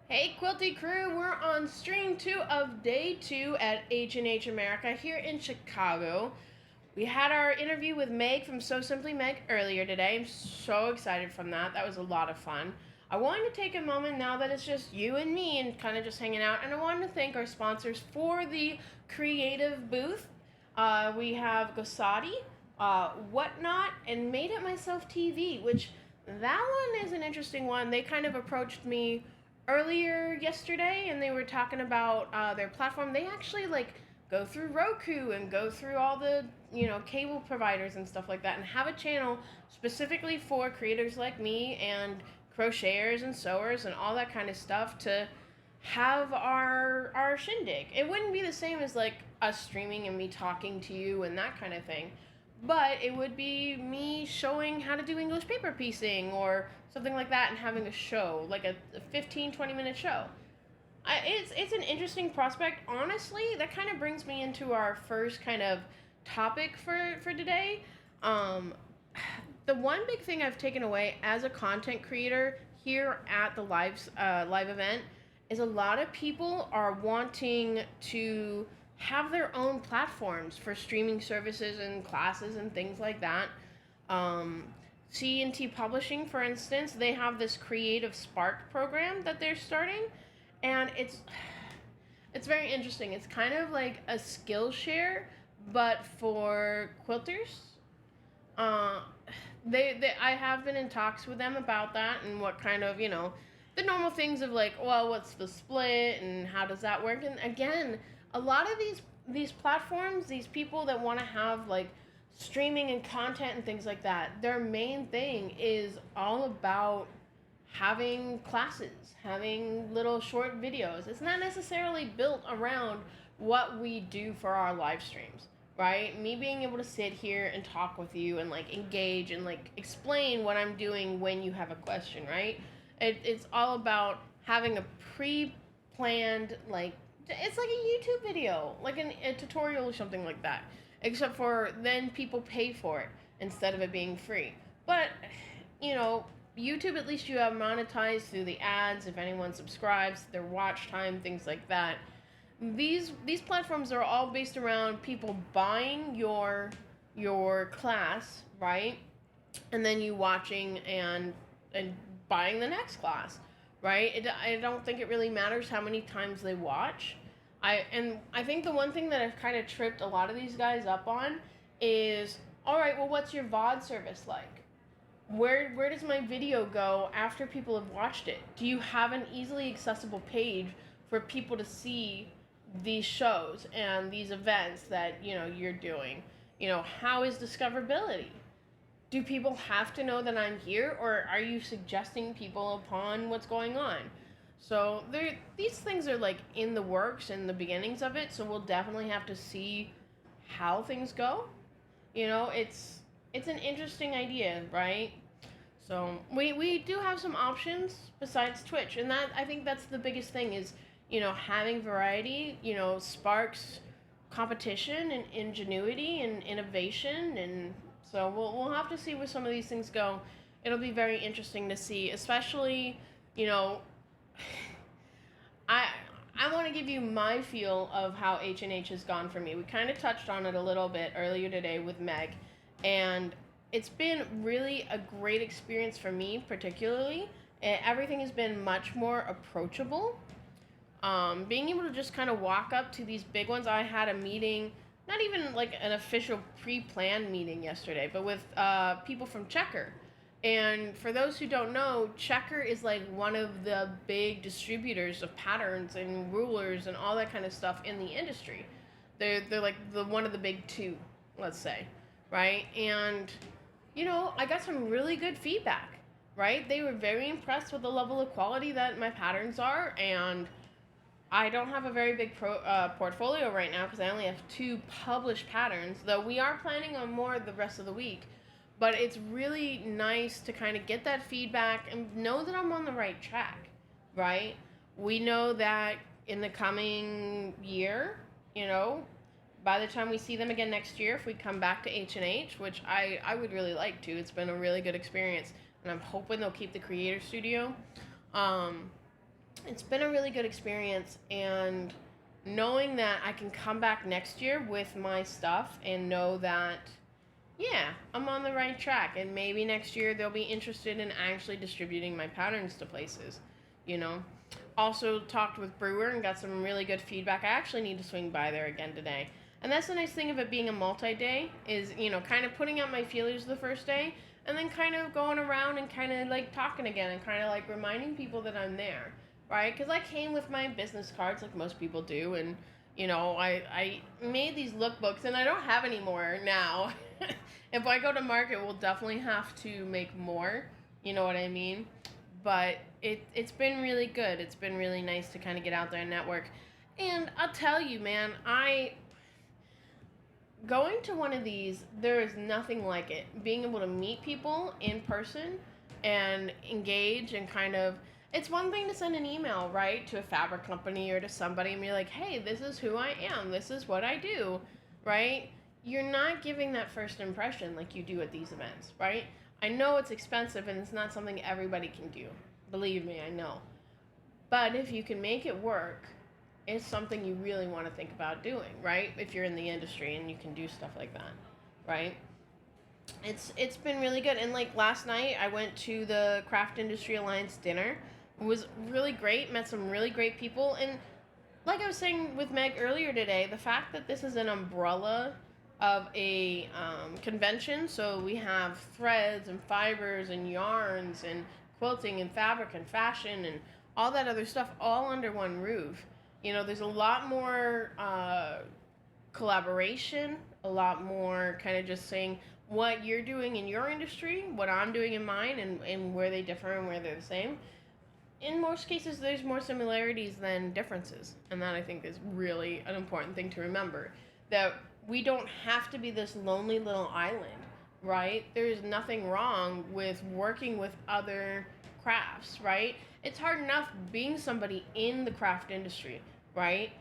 Hey Quilty crew, we're on stream 2 of day 2 at H&H America here in Chicago. We had our interview with Meg from So Simply Meg earlier today. I'm so excited from that. That was a lot of fun. I wanted to take a moment now that it's just you and me and kind of just hanging out, and I wanted to thank our sponsors for the creative booth. We have Gosati, Whatnot, and Made It Myself TV, which that one is an interesting one. They kind of approached me earlier yesterday and they were talking about their platform. They actually go through Roku and go through all the cable providers and stuff like that, and have a channel specifically for creators like me and crocheters and sewers and all that kind of stuff to have our shindig. It wouldn't be the same as like us streaming and me talking to you and that kind of thing, but it would be me showing how to do English paper piecing or something like that, and having a show, like a 15-20 minute show. It's an interesting prospect. Honestly, that kind of brings me into our first kind of topic for today. Um, the one big thing I've taken away as a content creator here at the live event is a lot of people are wanting to have their own platforms for streaming services and classes and things like that. Um, C&T Publishing, for instance, they have this Creative Spark program that they're starting, and it's very interesting. It's kind of like a Skillshare, but for quilters. Uh, they I have been in talks with them about that and what kind of the normal things of like, well, what's the split and how does that work? And again, a lot of these platforms, these people that want to have like streaming and content and things like that, their main thing is all about having classes, having little short videos. It's not necessarily built around what we do for our live streams, right? Me being able to sit here and talk with you and like engage and like explain what I'm doing when you have a question, right? It's all about having a pre-planned, like, it's like a YouTube video, like a tutorial or something like that. Except for then people pay for it instead of it being free. But you know, YouTube, at least you have monetized through the ads if anyone subscribes, their watch time, things like that. These platforms are all based around people buying your class, right? And then you watching and buying the next class, right? I don't think it really matters how many times they watch. I think the one thing that I've kind of tripped a lot of these guys up on is, all right, well, what's your VOD service like? Where does my video go after people have watched it? Do you have an easily accessible page for people to see these shows and these events that you're doing? How is discoverability? Do people have to know that I'm here, or are you suggesting people upon what's going on? So these things are like in the works and the beginnings of it. So we'll definitely have to see how things go. It's an interesting idea, right? So we do have some options besides Twitch, and that, I think that's the biggest thing is having variety. Sparks competition and ingenuity and innovation, and so we'll have to see where some of these things go. It'll be very interesting to see, especially you know I I want to give you my feel of how H&H has gone for me. We kind of touched on it a little bit earlier today with Meg, and it's been really a great experience for me, particularly. Everything has been much more approachable. Being able to just kind of walk up to these big ones. I had a meeting, not even like an official pre-planned meeting yesterday, but with people from Checker. And for those who don't know, Checker is like one of the big distributors of patterns and rulers and all that kind of stuff in the industry. They're like the one of the big two, let's say, right? And I got some really good feedback, right? They were very impressed with the level of quality that my patterns are, and I don't have a very big portfolio right now because I only have 2 published patterns, though we are planning on more the rest of the week. But it's really nice to kind of get that feedback and know that I'm on the right track, right? We know that in the coming year, by the time we see them again next year, if we come back to H&H, which I would really like to, it's been a really good experience, and I'm hoping they'll keep the Creator Studio. it's been a really good experience, and knowing that I can come back next year with my stuff and know that, yeah, I'm on the right track, and maybe next year they'll be interested in actually distributing my patterns to places, you know. Also talked with Brewer and got some really good feedback. I actually need to swing by there again today. And that's the nice thing of it being a multi-day is, kind of putting out my feelers the first day and then kind of going around and kind of like talking again and kind of like reminding people that I'm there, right? Because I came with my business cards like most people do, and I made these lookbooks, and I don't have any more now. If I go to market, we'll definitely have to make more. You know what I mean? But it's been really good. It's been really nice to kind of get out there and network. And I'll tell you, man, I going to one of these, there is nothing like it. Being able to meet people in person and engage and kind of, it's one thing to send an email, right, to a fabric company or to somebody and be like, hey, this is who I am, this is what I do, right? You're not giving that first impression like you do at these events, right? I know it's expensive and it's not something everybody can do. Believe me, I know. But if you can make it work, it's something you really want to think about doing, right? If you're in the industry and you can do stuff like that, right? It's been really good. And like last night, I went to the Craft Industry Alliance dinner. It was really great. Met some really great people. And like I was saying with Meg earlier today, the fact that this is an umbrella of a convention, so we have threads and fibers and yarns and quilting and fabric and fashion and all that other stuff all under one roof. There's a lot more collaboration, a lot more kind of just saying what you're doing in your industry, what I'm doing in mine, and where they differ and where they're the same. In most cases, there's more similarities than differences, and that I think is really an important thing to remember. That we don't have to be this lonely little island, right? There's nothing wrong with working with other crafts, right? It's hard enough being somebody in the craft industry, right?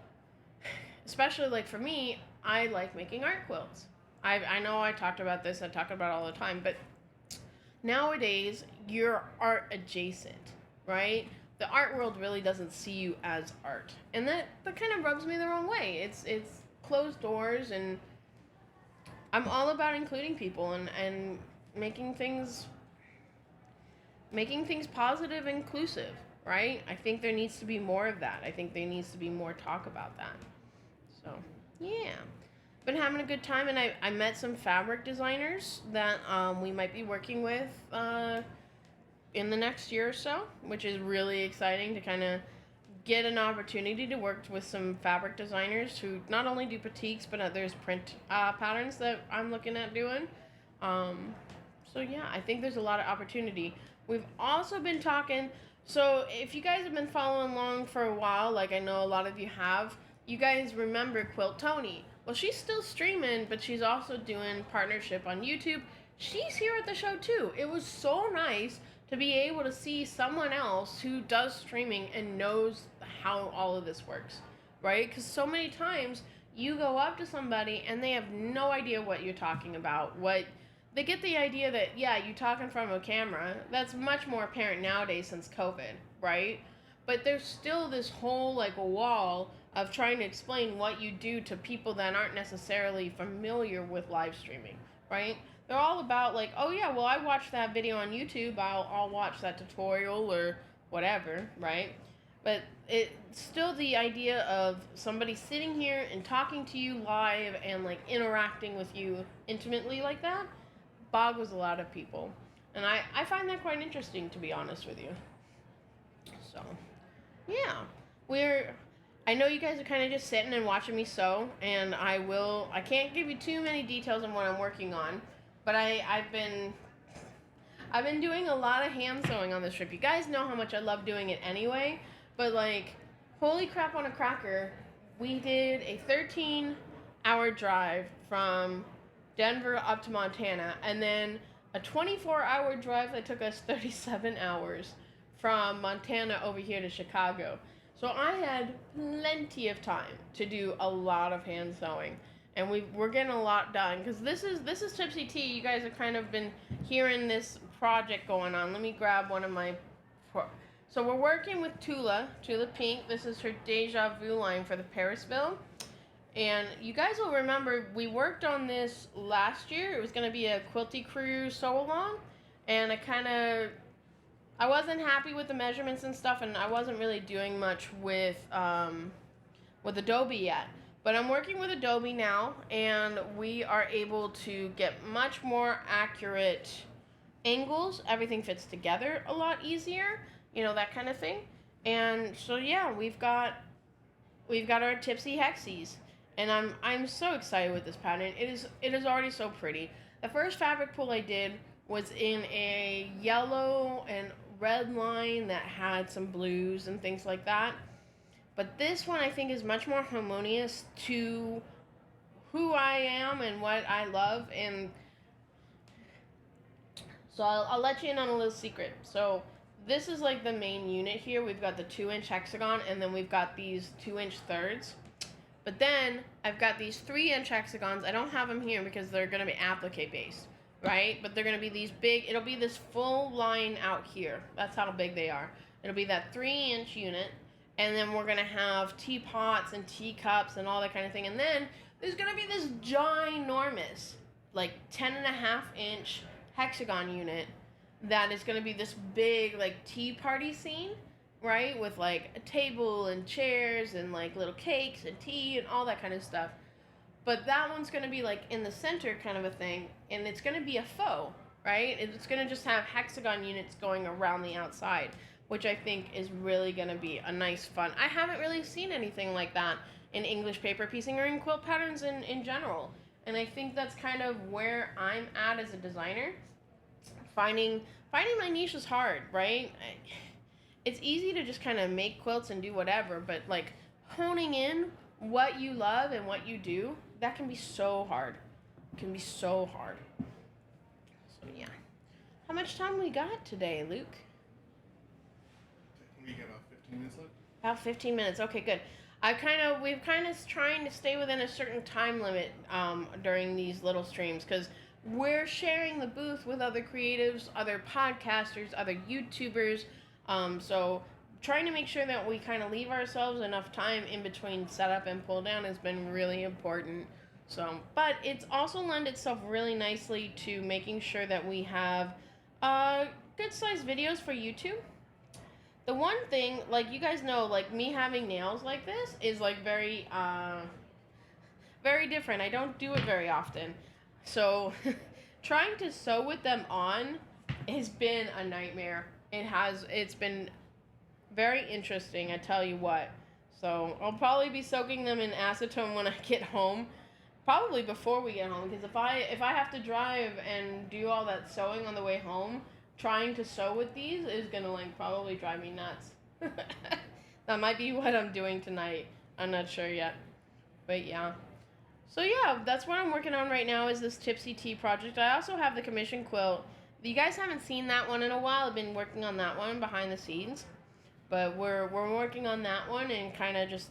Especially like for me, I like making art quilts. I know I talked about this, I talk about it all the time, but nowadays you're art adjacent, right? The art world really doesn't see you as art. And that kind of rubs me the wrong way. It's closed doors, and I'm all about including people and making things positive and inclusive, right? I think there needs to be more of that. I think there needs to be more talk about that. So, yeah. Been having a good time, and I met some fabric designers that we might be working with in the next year or so, which is really exciting to kind of get an opportunity to work with some fabric designers who not only do batiks, but there's print patterns that I'm looking at doing. So, yeah, I think there's a lot of opportunity. We've also been talking, so if you guys have been following along for a while, like I know a lot of you have, you guys remember Quilt Tony. Well, she's still streaming, but she's also doing partnership on YouTube. She's here at the show too. It was so nice to be able to see someone else who does streaming and knows how all of this works, right? Because so many times you go up to somebody and they have no idea what you're talking about. They get the idea that, yeah, you're talking from a camera. That's much more apparent nowadays since COVID, right? But there's still this whole like wall of trying to explain what you do to people that aren't necessarily familiar with live streaming, right? They're all about like, oh yeah, well I watched that video on YouTube, I'll watch that tutorial or whatever, right? But it's still the idea of somebody sitting here and talking to you live and like interacting with you intimately like that boggles a lot of people. And I find that quite interesting, to be honest with you. So, yeah. I know you guys are kind of just sitting and watching me sew, and I can't give you too many details on what I'm working on, but I've been doing a lot of hand sewing on this trip. You guys know how much I love doing it anyway, but like, holy crap on a cracker, we did a 13-hour drive from Denver up to Montana, and then a 24-hour drive that took us 37 hours from Montana over here to Chicago. So I had plenty of time to do a lot of hand sewing, and we're getting a lot done because this is Tipsy Tea. You guys have kind of been hearing this project going on. Let me grab one of my. So we're working with Tula Pink. This is her Deja Vu line for the Parisville. And you guys will remember we worked on this last year. It was going to be a Quilty Crew sew along. And I wasn't happy with the measurements and stuff, and I wasn't really doing much with Adobe yet. But I'm working with Adobe now, and we are able to get much more accurate angles. Everything fits together a lot easier, that kind of thing. And so yeah, we've got our Tipsy Hexies, and I'm so excited with this pattern. It is already so pretty. The first fabric pull I did was in a yellow and red line that had some blues and things like that. But this one I think is much more harmonious to who I am and what I love. And so I'll let you in on a little secret. So this is like the main unit here. We've got the 2-inch hexagon, and then we've got these 2-inch thirds. But then I've got these 3-inch hexagons. I don't have them here because they're going to be applique based, right? But they're going to be these big. It'll be this full line out here. That's how big they are. It'll be that 3-inch unit. And then we're going to have teapots and teacups and all that kind of thing. And then there's going to be this ginormous, like 10.5-inch hexagon unit that is going to be this big, like, tea party scene, right? With, like, a table and chairs and, like, little cakes and tea and all that kind of stuff. But that one's going to be, like, in the center kind of a thing. And it's going to be a faux, right? It's going to just have hexagon units going around the outside, which I think is really going to be a nice fun. I haven't really seen anything like that in English paper piecing or in quilt patterns in general. And I think that's kind of where I'm at as a designer. Finding my niche is hard, right? It's easy to just kind of make quilts and do whatever, but like honing in what you love and what you do, that can be so hard. It can be so hard. So yeah. How much time we got today, Luke? We got about 15 minutes left. About 15 minutes. Okay, good. We've kind of trying to stay within a certain time limit during these little streams, because we're sharing the booth with other creatives, other podcasters, other YouTubers. So trying to make sure that we kind of leave ourselves enough time in between setup and pull down has been really important. So, but it's also lent itself really nicely to making sure that we have good sized videos for YouTube. The one thing, like, you guys know, like, me having nails like this is, like, very different. I don't do it very often. So, trying to sew with them on has been a nightmare. It's been very interesting, I tell you what. So, I'll probably be soaking them in acetone when I get home. Probably before we get home, because if I have to drive and do all that sewing on the way home, trying to sew with these is gonna, like, probably drive me nuts. That might be what I'm doing tonight. I'm not sure yet. But yeah. So yeah, that's what I'm working on right now, is this Tipsy Tea project. I also have the commission quilt. You guys haven't seen that one in a while. I've been working on that one behind the scenes. But we're working on that one and kind of just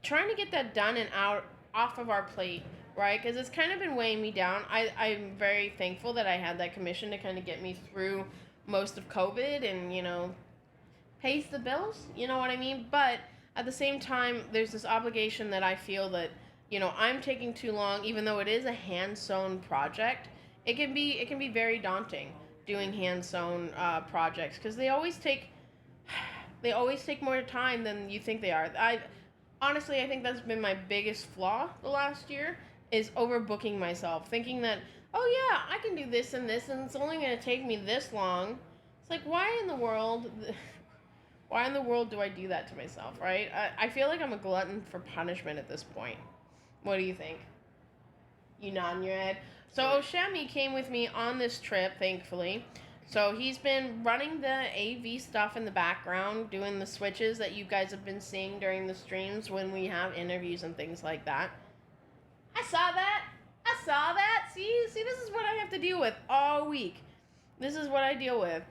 trying to get that done and off of our plate, right? Because it's kind of been weighing me down. I'm very thankful that I had that commission to kind of get me through most of COVID and, pays the bills, you know what I mean? But at the same time, there's this obligation that I feel that, I'm taking too long, even though it is a hand-sewn project. It can be very daunting doing hand-sewn projects, because they always take more time than you think they are. Honestly, I think that's been my biggest flaw the last year, is overbooking myself, thinking that, oh yeah, I can do this and this, and it's only going to take me this long. It's like, why in the world do I do that to myself, right? I feel like I'm a glutton for punishment at this point. What do you think? You nod your head. So Oshemi came with me on this trip, thankfully. So he's been running the AV stuff in the background, doing the switches that you guys have been seeing during the streams when we have interviews and things like that. I saw that. See, this is what I have to deal with all week. This is what I deal with.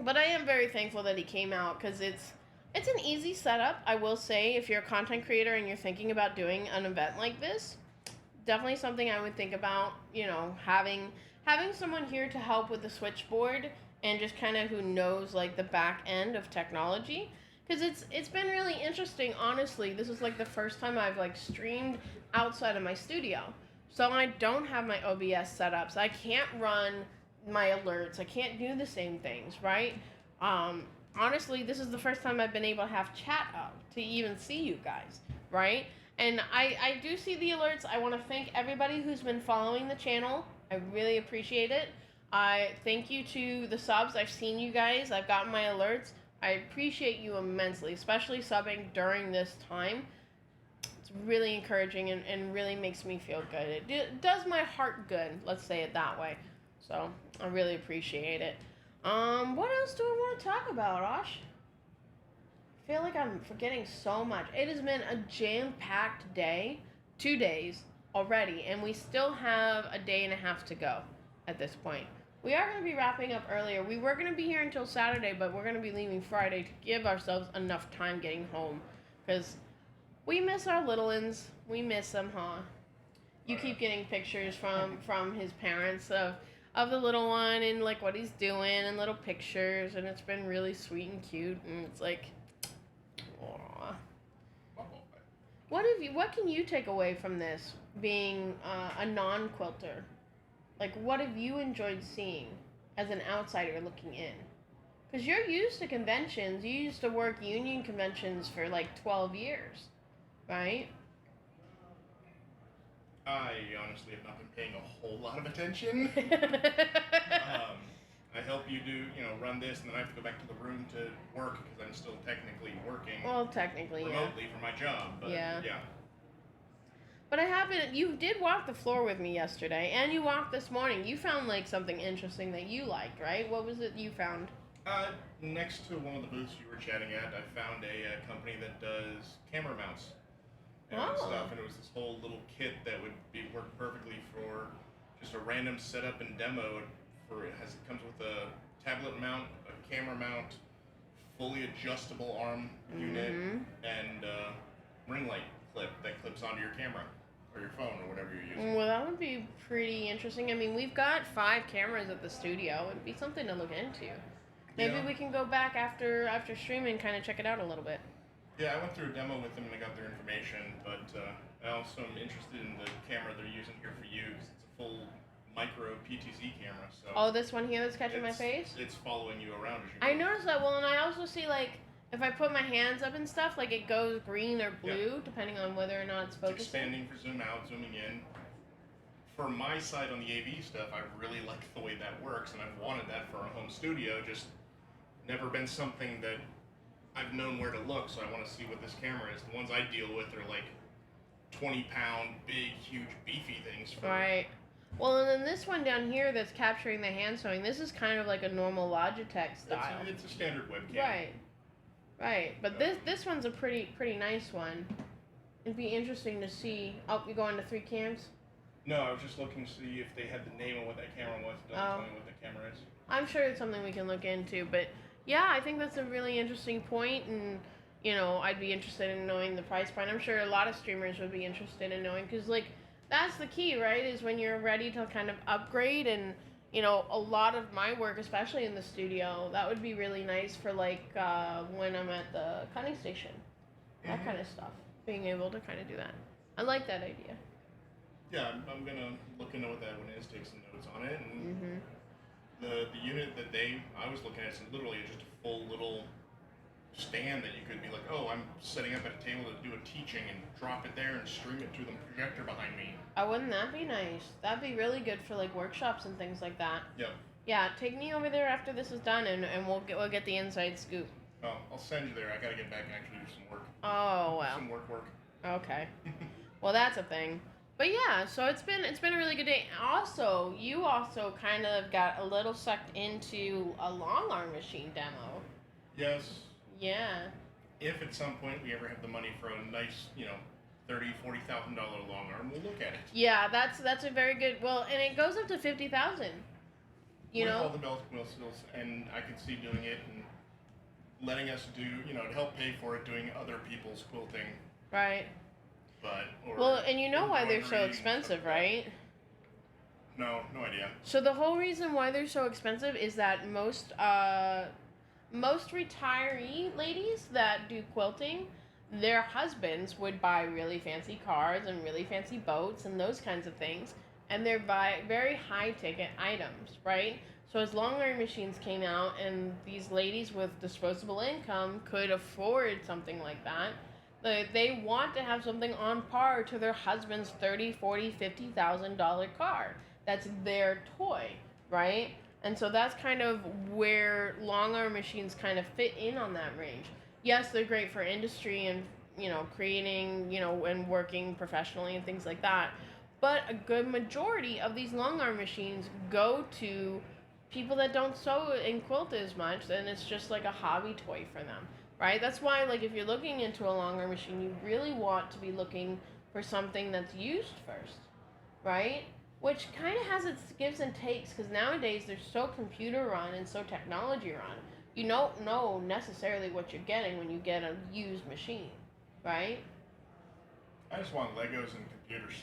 But I am very thankful that he came out, because it's an easy setup, I will say. If you're a content creator and you're thinking about doing an event like this, definitely something I would think about, having someone here to help with the switchboard and just kind of who knows like the back end of technology. Because it's been really interesting. Honestly, this is like the first time I've like streamed outside of my studio, so I don't have my OBS set up, so I can't run my alerts. I can't do the same things, right? Um, Honestly, this is the first time I've been able to have chat up to even see you guys, right? And I do see the alerts. I want to thank everybody who's been following the channel. I really appreciate it. I thank you to the subs. I've seen you guys. I've gotten my alerts. I appreciate you immensely, especially subbing during this time. It's really encouraging and really makes me feel good. It does my heart good, let's say it that way. So I really appreciate it. What else do I want to talk about, Osh? I feel like I'm forgetting so much. It has been a jam-packed day, 2 days already, and we still have a day and a half to go at this point. We are going to be wrapping up earlier. We were going to be here until Saturday, but we're going to be leaving Friday to give ourselves enough time getting home. Because we miss our little uns. We miss them, huh? You keep getting pictures from his parents of the little one and like what he's doing and little pictures, and it's been really sweet and cute, and it's like, aww. What can you take away from this being a non-quilter? Like, what have you enjoyed seeing as an outsider looking in? Because you're used to conventions. You used to work union conventions for like 12 years, right? I honestly have not been paying a whole lot of attention. I help you run this, and then I have to go back to the room to work because I'm still technically working. Well, technically, remotely for my job, but yeah. But I haven't. You did walk the floor with me yesterday, and you walked this morning. You found like something interesting that you liked, right? What was it you found? Next to one of the booths you were chatting at, I found a company that does camera mounts and stuff, and it was this whole little kit that would work perfectly for just a random setup and demo. It comes with a tablet mount, a camera mount, fully adjustable arm unit, and ring light clip that clips onto your camera or your phone or whatever you're using. Well, that would be pretty interesting. I mean, we've got 5 cameras at the studio. It'd be something to look into. Maybe we can go back after streaming and kind of check it out a little bit. Yeah, I went through a demo with them and I got their information, but I also am interested in the camera they're using here for you because it's a full micro PTZ camera. So oh, this one here that's catching my face? It's following you around as you I noticed that. Well, and I also see like if I put my hands up and stuff, like it goes green or blue depending on whether or not it's focusing. It's expanding for zoom out, zooming in. For my side on the AV stuff, I really like the way that works, and I've wanted that for a home studio. Just never been something that I've known where to look, so I want to see what this camera is. The ones I deal with are like 20-pound, big, huge, beefy things. Right. Well, and then this one down here that's capturing the hand sewing, this is kind of like a normal Logitech style. It's a standard webcam. Right. Right. But this one's a pretty nice one. It'd be interesting to see. Oh, you going to 3 cams? No, I was just looking to see if they had the name of what that camera was. Don't tell me what the camera is. I'm sure it's something we can look into, but yeah, I think that's a really interesting point, and I'd be interested in knowing the price point. I'm sure a lot of streamers would be interested in knowing, because like that's the key, right? Is when you're ready to kind of upgrade, and a lot of my work, especially in the studio, that would be really nice for like when I'm at the cutting station, that kind of stuff. Being able to kind of do that, I like that idea. Yeah, I'm gonna look into what that one is, take some notes on it, and the unit that I was looking at is literally just a full little stand that you could be like, oh, I'm setting up at a table to do a teaching and drop it there and stream it through the projector behind me. Oh, wouldn't that be nice? That'd be really good for like workshops and things like that. Yep. Yeah, take me over there after this is done, and we'll get the inside scoop. Oh, I'll send you there. I gotta get back and actually do some work. Oh well. Some work. Okay. Well, that's a thing. But yeah, so it's been a really good day. Also, you also kind of got a little sucked into a long arm machine demo. Yes. Yeah. If at some point we ever have the money for a nice, $30,000-$40,000 long arm, we'll look at it. Yeah, that's a very good. Well, and it goes up to 50,000. With all the bells and whistles, and I could see doing it and letting us do, to help pay for it, doing other people's quilting. Right. But well, and why they're so expensive, right? No idea. So the whole reason why they're so expensive is that most retiree ladies that do quilting, their husbands would buy really fancy cars and really fancy boats and those kinds of things, and they're buy very high ticket items, right? So as long arm machines came out and these ladies with disposable income could afford something like that, they want to have something on par to their husband's 30, 40, $50,000 car. That's their toy, right? And so that's kind of where long arm machines kind of fit in on that range. Yes, they're great for industry and, creating, and working professionally and things like that. But a good majority of these long arm machines go to people that don't sew and quilt as much, and it's just like a hobby toy for them, right? That's why, like, if you're looking into a long arm machine, you really want to be looking for something that's used first, right? Which kind of has its gives and takes, because nowadays they're so computer run and so technology run. You don't know necessarily what you're getting when you get a used machine, right? I just want Legos and computers.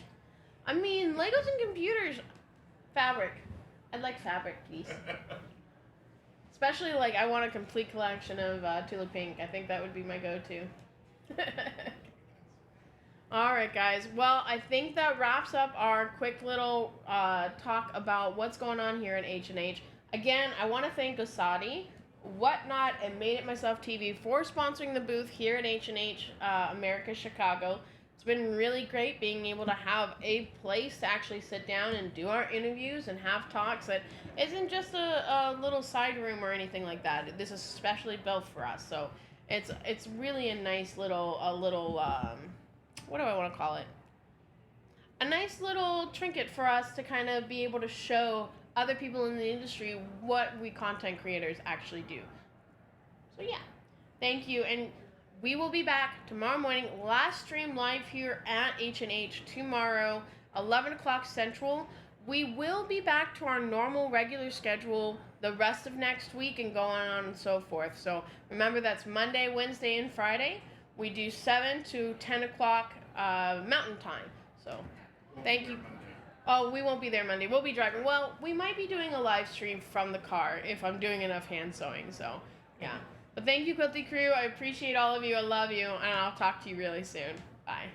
I mean, Legos and computers, fabric. I'd like fabric, please. Especially, like, I want a complete collection of Tulip Pink. I think that would be my go-to. All right, guys. Well, I think that wraps up our quick little talk about what's going on here at H&H. Again, I want to thank Gasati, Whatnot, and Made It Myself TV for sponsoring the booth here at H&H America Chicago. It's been really great being able to have a place to actually sit down and do our interviews and have talks that isn't just a little side room or anything like that. This is specially built for us, so it's really a nice little what do I want to call it? A nice little trinket for us to kind of be able to show other people in the industry what we content creators actually do. So yeah, thank you, and we will be back tomorrow morning. Last stream live here at H&H tomorrow, 11 o'clock Central. We will be back to our normal regular schedule the rest of next week and going on and so forth. So remember, that's Monday, Wednesday, and Friday. We do 7 to 10 o'clock Mountain Time. So thank you. Oh, we won't be there Monday. We'll be driving. Well, we might be doing a live stream from the car if I'm doing enough hand sewing. So yeah. But thank you, Quilty Crew. I appreciate all of you. I love you. And I'll talk to you really soon. Bye.